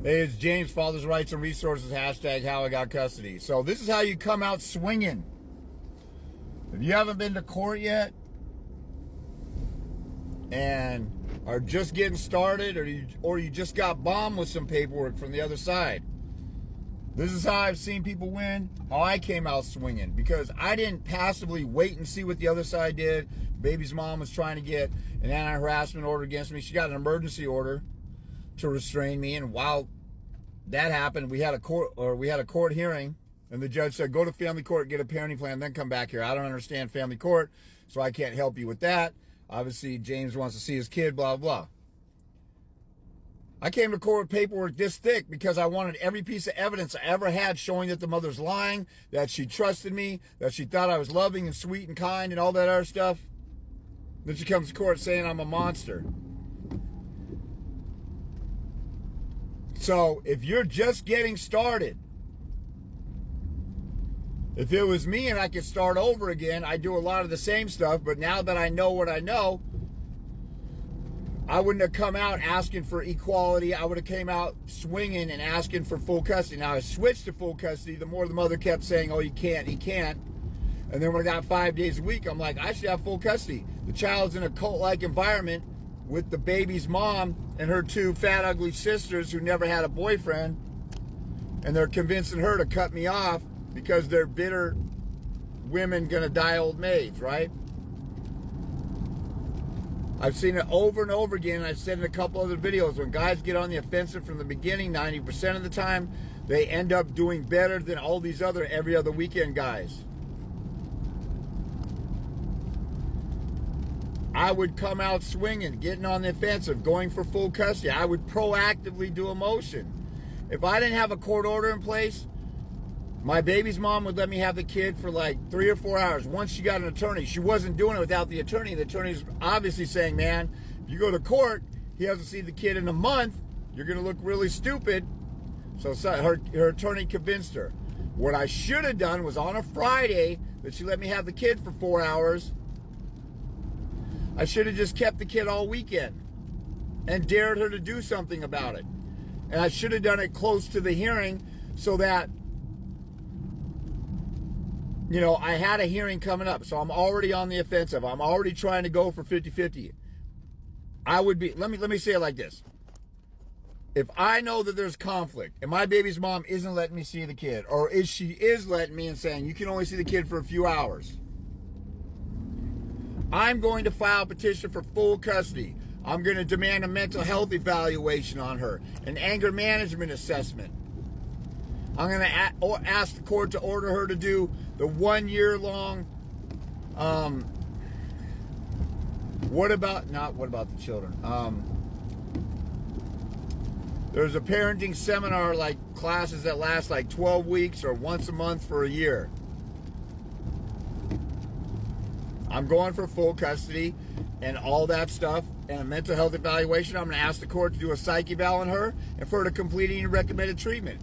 Hey, it's James, Father's Rights and Resources, hashtag how I got custody. So this is how you come out swinging. If you haven't been to court yet and are just getting started, or you just got bombed with some paperwork from the other side, this is how I've seen people win, how I came out swinging. Because I didn't passively wait and see what the other side did. Baby's mom was trying to get an anti-harassment order against me. She got an emergency order to restrain me, and while that happened, we had a court hearing, and the judge said, go to family court, get a parenting plan, then come back here. I don't understand family court, so I can't help you with that. Obviously, James wants to see his kid, blah, blah. I came to court with paperwork this thick because I wanted every piece of evidence I ever had showing that the mother's lying, that she trusted me, that she thought I was loving and sweet and kind and all that other stuff. Then she comes to court saying I'm a monster. So if you're just getting started, if it was me and I could start over again, I'd do a lot of the same stuff. But now that I know what I know, I wouldn't have come out asking for equality. I would have came out swinging and asking for full custody. Now I switched to full custody. The more the mother kept saying, oh, he can't. And then when I got 5 days a week, I'm like, I should have full custody. The child's in a cult-like environment with the baby's mom and her two fat, ugly sisters who never had a boyfriend. And they're convincing her to cut me off because they're bitter women gonna die old maids, right? I've seen it over and over again. I've said in a couple other videos, when guys get on the offensive from the beginning, 90% of the time, they end up doing better than all these other every other weekend guys. I would come out swinging, getting on the offensive, going for full custody. I would proactively do a motion. If I didn't have a court order in place, my baby's mom would let me have the kid for like 3 or 4 hours. Once she got an attorney, she wasn't doing it without the attorney. The attorney's obviously saying, man, if you go to court, he hasn't seen the kid in a month, you're going to look really stupid. So her attorney convinced her. What I should have done was on a Friday that she let me have the kid for 4 hours, I should have just kept the kid all weekend and dared her to do something about it. And I should have done it close to the hearing so that, you know, I had a hearing coming up. So I'm already on the offensive. I'm already trying to go for 50-50. I would be, let me say it like this. If I know that there's conflict and my baby's mom isn't letting me see the kid, or she is letting me and saying, you can only see the kid for a few hours, I'm going to file a petition for full custody. I'm going to demand a mental health evaluation on her, an anger management assessment. I'm going to ask the court to order her to do the 1 year long, what about the children? There's a parenting seminar, like classes that last like 12 weeks or once a month for a year. I'm going for full custody and all that stuff and a mental health evaluation. I'm going to ask the court to do a psych eval on her and for her to complete any recommended treatment.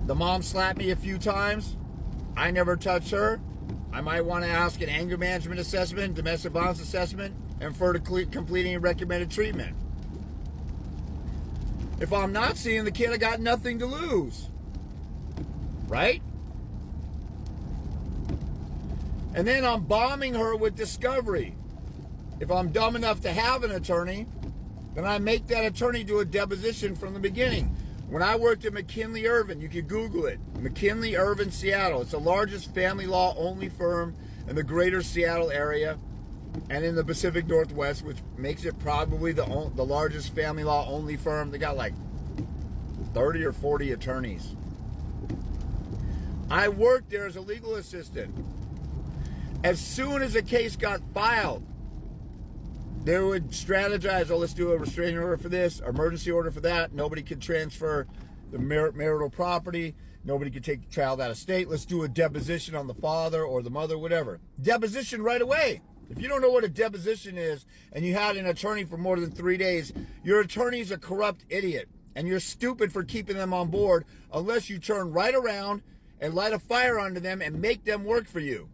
The mom slapped me a few times. I never touched her. I might want to ask an anger management assessment, domestic violence assessment, and for her to complete any recommended treatment. If I'm not seeing the kid, I got nothing to lose. Right? And then I'm bombing her with discovery. If I'm dumb enough to have an attorney, then I make that attorney do a deposition from the beginning. When I worked at McKinley Irvin, you can Google it, McKinley Irvin, Seattle. It's the largest family law only firm in the greater Seattle area and in the Pacific Northwest, which makes it probably the largest family law only firm. They got like 30 or 40 attorneys. I worked there as a legal assistant. As soon as a case got filed, they would strategize, oh, let's do a restraining order for this, emergency order for that. Nobody could transfer the marital property. Nobody could take the child out of state. Let's do a deposition on the father or the mother, whatever. Deposition right away. If you don't know what a deposition is and you had an attorney for more than 3 days, your attorney's a corrupt idiot. And you're stupid for keeping them on board unless you turn right around and light a fire under them and make them work for you.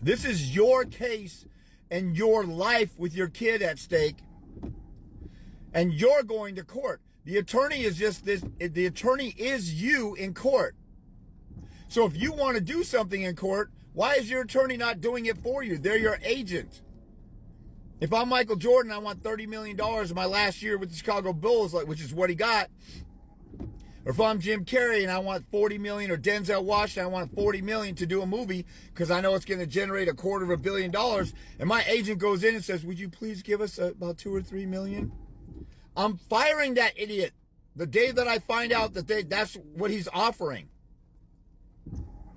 This is your case and your life with your kid at stake. And you're going to court. The attorney is just this. The attorney is you in court. So if you want to do something in court, why is your attorney not doing it for you? They're your agent. If I'm Michael Jordan, I want $30 million in my last year with the Chicago Bulls, which is what he got. Or if I'm Jim Carrey and I want $40 million, or Denzel Washington, I want $40 million to do a movie because I know it's going to generate $250 million. And my agent goes in and says, would you please give us about $2 or $3 million? I'm firing that idiot the day that I find out that that's what he's offering.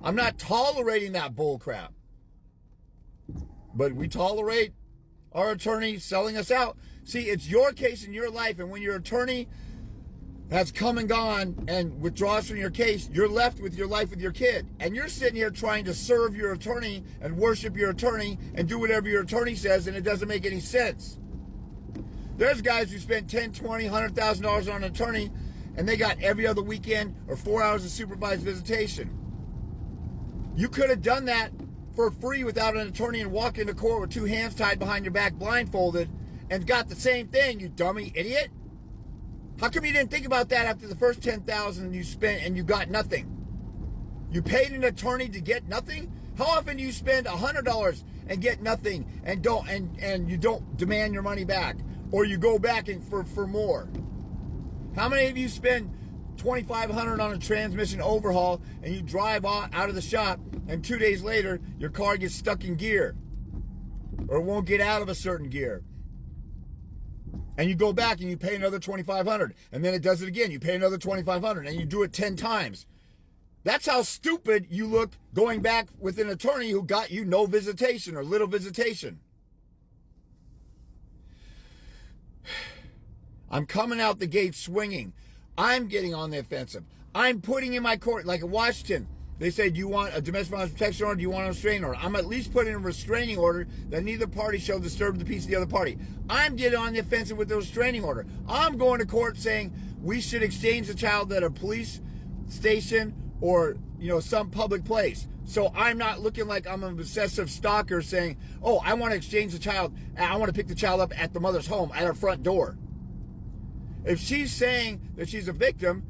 I'm not tolerating that bull crap. But we tolerate our attorney selling us out. See, it's your case in your life, and when your attorney has come and gone and withdraws from your case, you're left with your life with your kid. And you're sitting here trying to serve your attorney and worship your attorney and do whatever your attorney says, and it doesn't make any sense. There's guys who spend $10, $20, $100,000 on an attorney, and they got every other weekend or 4 hours of supervised visitation. You could have done that for free without an attorney and walked into court with two hands tied behind your back blindfolded and got the same thing, you dummy idiot. How come you didn't think about that after the first $10,000 you spent and you got nothing? You paid an attorney to get nothing? How often do you spend $100 and get nothing and you don't demand your money back, or you go back and for more? How many of you spend $2,500 on a transmission overhaul and you drive out of the shop and 2 days later your car gets stuck in gear or won't get out of a certain gear? And you go back and you pay another $2,500, and then it does it again. You pay another $2,500, and you do it 10 times. That's how stupid you look going back with an attorney who got you no visitation or little visitation. I'm coming out the gate swinging. I'm getting on the offensive. I'm putting in my court, like in Washington. They say, do you want a domestic violence protection order? Do you want a restraining order? I'm at least putting in a restraining order that neither party shall disturb the peace of the other party. I'm getting on the offensive with the restraining order. I'm going to court saying we should exchange the child at a police station or, some public place. So I'm not looking like I'm an obsessive stalker saying, oh, I want to exchange the child. I want to pick the child up at the mother's home at her front door. If she's saying that she's a victim,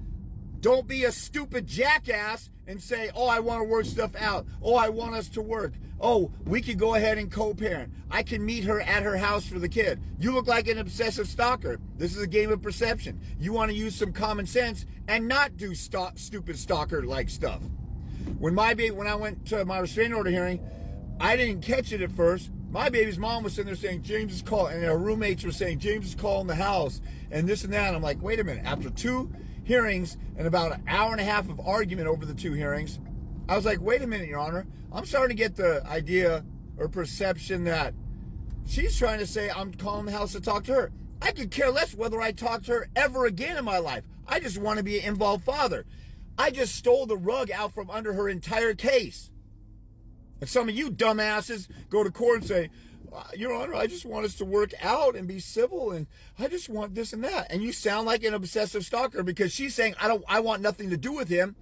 don't be a stupid jackass and say, oh, I want to work stuff out. Oh, I want us to work. Oh, we could go ahead and co-parent. I can meet her at her house for the kid. You look like an obsessive stalker. This is a game of perception. You want to use some common sense and not do stupid stalker-like stuff. When I went to my restraining order hearing, I didn't catch it at first. My baby's mom was sitting there saying, James is calling, and her roommates were saying, James is calling the house, and this and that. And I'm like, wait a minute. After 2 hearings and about an hour and a half of argument over the 2 hearings, I was like, wait a minute, Your Honor. I'm starting to get the idea or perception that she's trying to say I'm calling the house to talk to her. I could care less whether I talk to her ever again in my life. I just want to be an involved father. I just stole the rug out from under her entire case. And some of you dumbasses go to court and say, Your Honor, I just want us to work out and be civil, and I just want this and that. And you sound like an obsessive stalker because she's saying, I want nothing to do with him.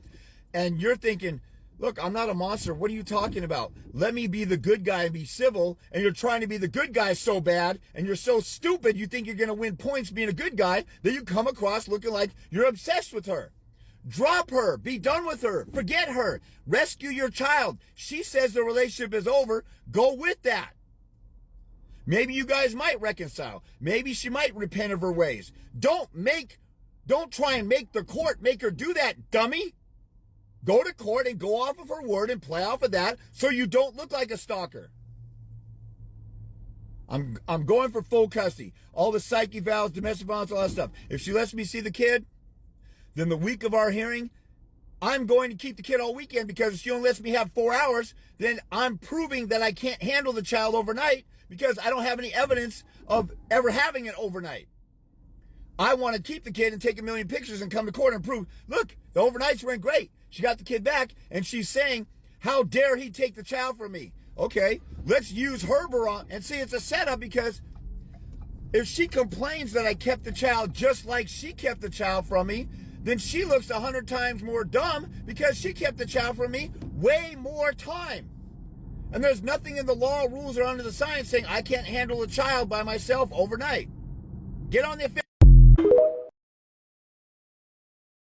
And you're thinking, look, I'm not a monster. What are you talking about? Let me be the good guy and be civil. And you're trying to be the good guy so bad, and you're so stupid, you think you're going to win points being a good guy, that you come across looking like you're obsessed with her. Drop her. Be done with her. Forget her. Rescue your child. She says the relationship is over. Go with that. Maybe you guys might reconcile. Maybe she might repent of her ways. Don't try and make the court make her do that, dummy. Go to court and go off of her word and play off of that so you don't look like a stalker. I'm going for full custody. All the psych evals, domestic violence, all that stuff. If she lets me see the kid, then the week of our hearing, I'm going to keep the kid all weekend, because if she only lets me have 4 hours, then I'm proving that I can't handle the child overnight because I don't have any evidence of ever having it overnight. I want to keep the kid and take a million pictures and come to court and prove, look, the overnights went great. She got the kid back, and she's saying, how dare he take the child from me? Okay, let's use her barometer and see, it's a setup, because if she complains that I kept the child just like she kept the child from me, then she looks 100 times more dumb because she kept the child from me way more time. And there's nothing in the law, rules, or under the science saying I can't handle a child by myself overnight. Get on the